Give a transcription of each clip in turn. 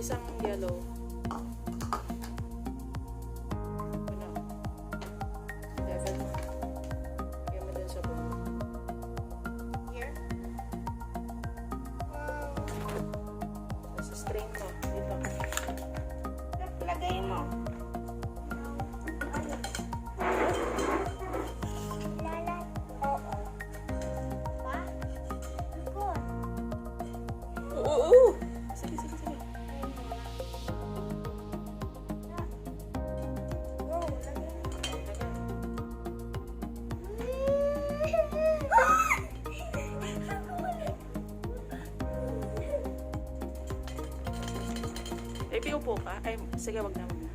isang yellow. Ano? Level mo. Lagyan mo dun sa bowl. Here? Wow. Tapos strain mo. Dito. Lagay mo. Oo. Sige, sige, sige. Baby, upo ka. Ay, sige, wag na, wag na.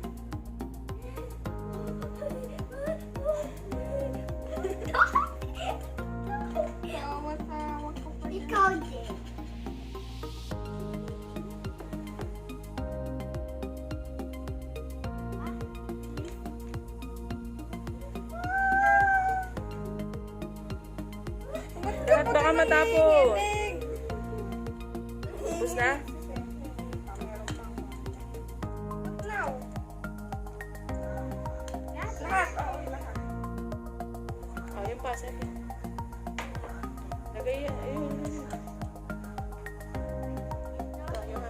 Ikaw din. Baka matapos. Tapos na? Oh, yung pa, sige. Lagay yan. Ayun. Ito, yung ha.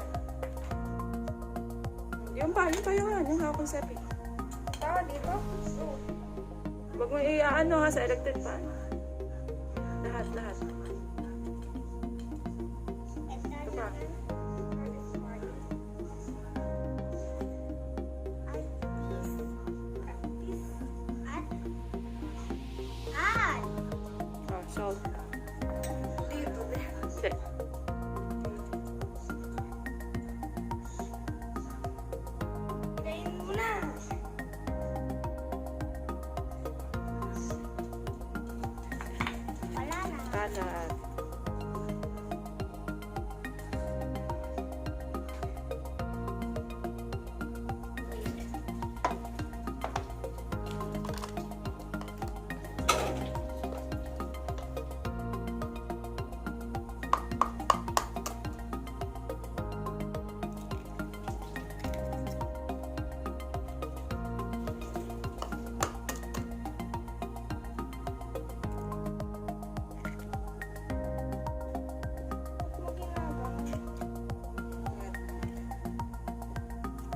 Yung pa, yung hapon sepi. Tama dito? Huwag mo i-ano ha sa electric fan. Lahat. Ito pa. Oh, salt. Sige. Kain muna. Wala na. Kalat.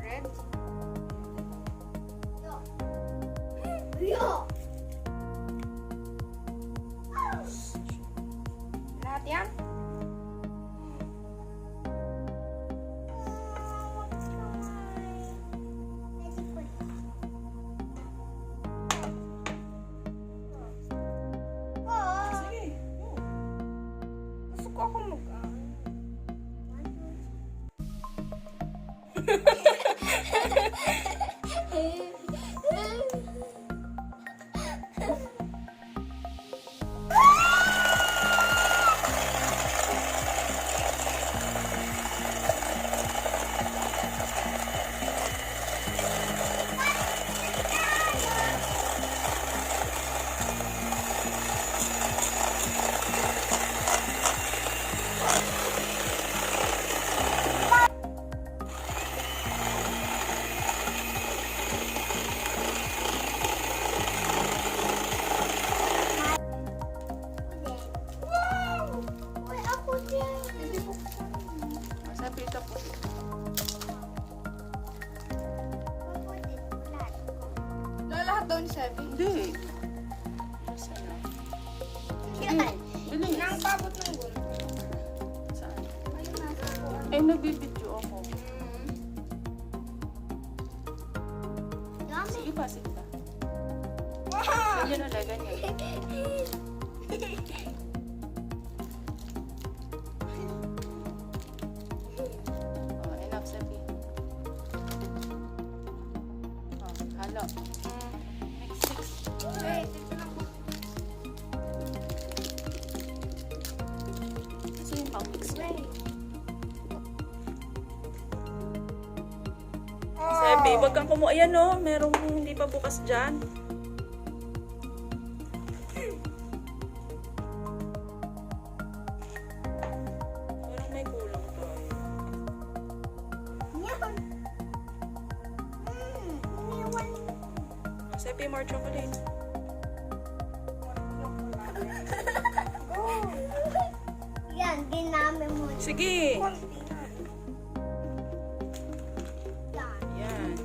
Red? Yo! Lahat yan? Sige. Gusto ko ako mag... Sabi ito po. Lahat daw ni Seven. Hindi. Saan na? Yan. Bilis. Nang pabot ng gulo. Saan? Ayun nasa kuwan. Ay, nagbibidyo ako. Sige pa, sige pa. Wow! Ganyan ulit, ganyan. Oh, enough, Sepi. Oh, halo. Mix. Wait, ito lang po. Kasi yung pang-mix na. Sepi, wag kang kumuha. Ayan o, merong hindi pa bukas dyan. Parang may kulang to. Happy, more chocolate. Yan, ginamit mo. Sige. Konti na. Yan. Yan.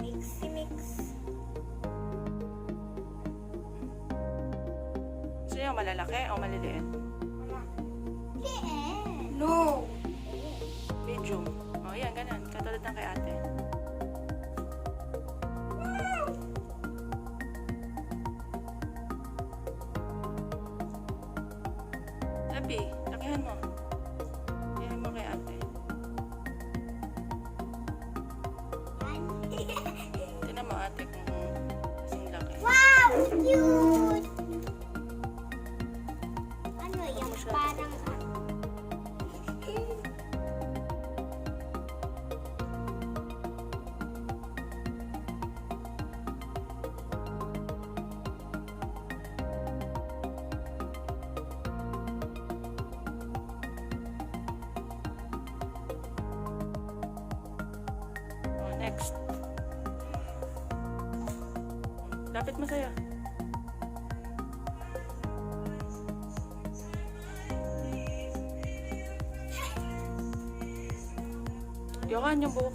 Mix. So yung malalaki o maliliit? No. Medium. O, yan, ganun. Katulad ng kay ate. Happy, lakihan mo. Yan mo kay ate. Tignan mo ate kung kasing laki. Wow, cute. Ano yan? Parang O, next. Lapit mo sa'yo. Yokan yung buhok.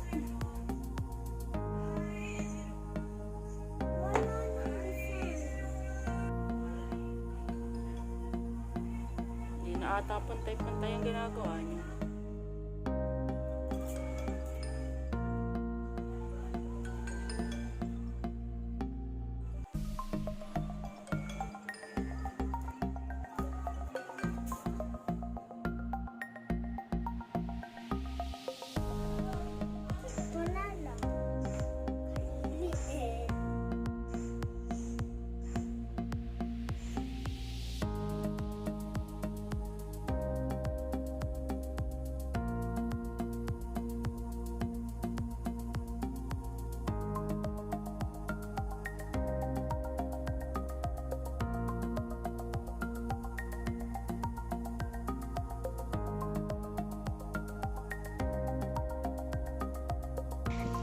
Hindi na ata pantay-pantay ang ginagawa niyo. wala lang.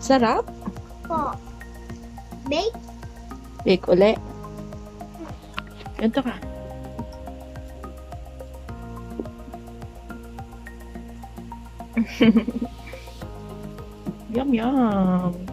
Sarap. Po. Bake? Bake uli. Ganito ka. Yum, yum.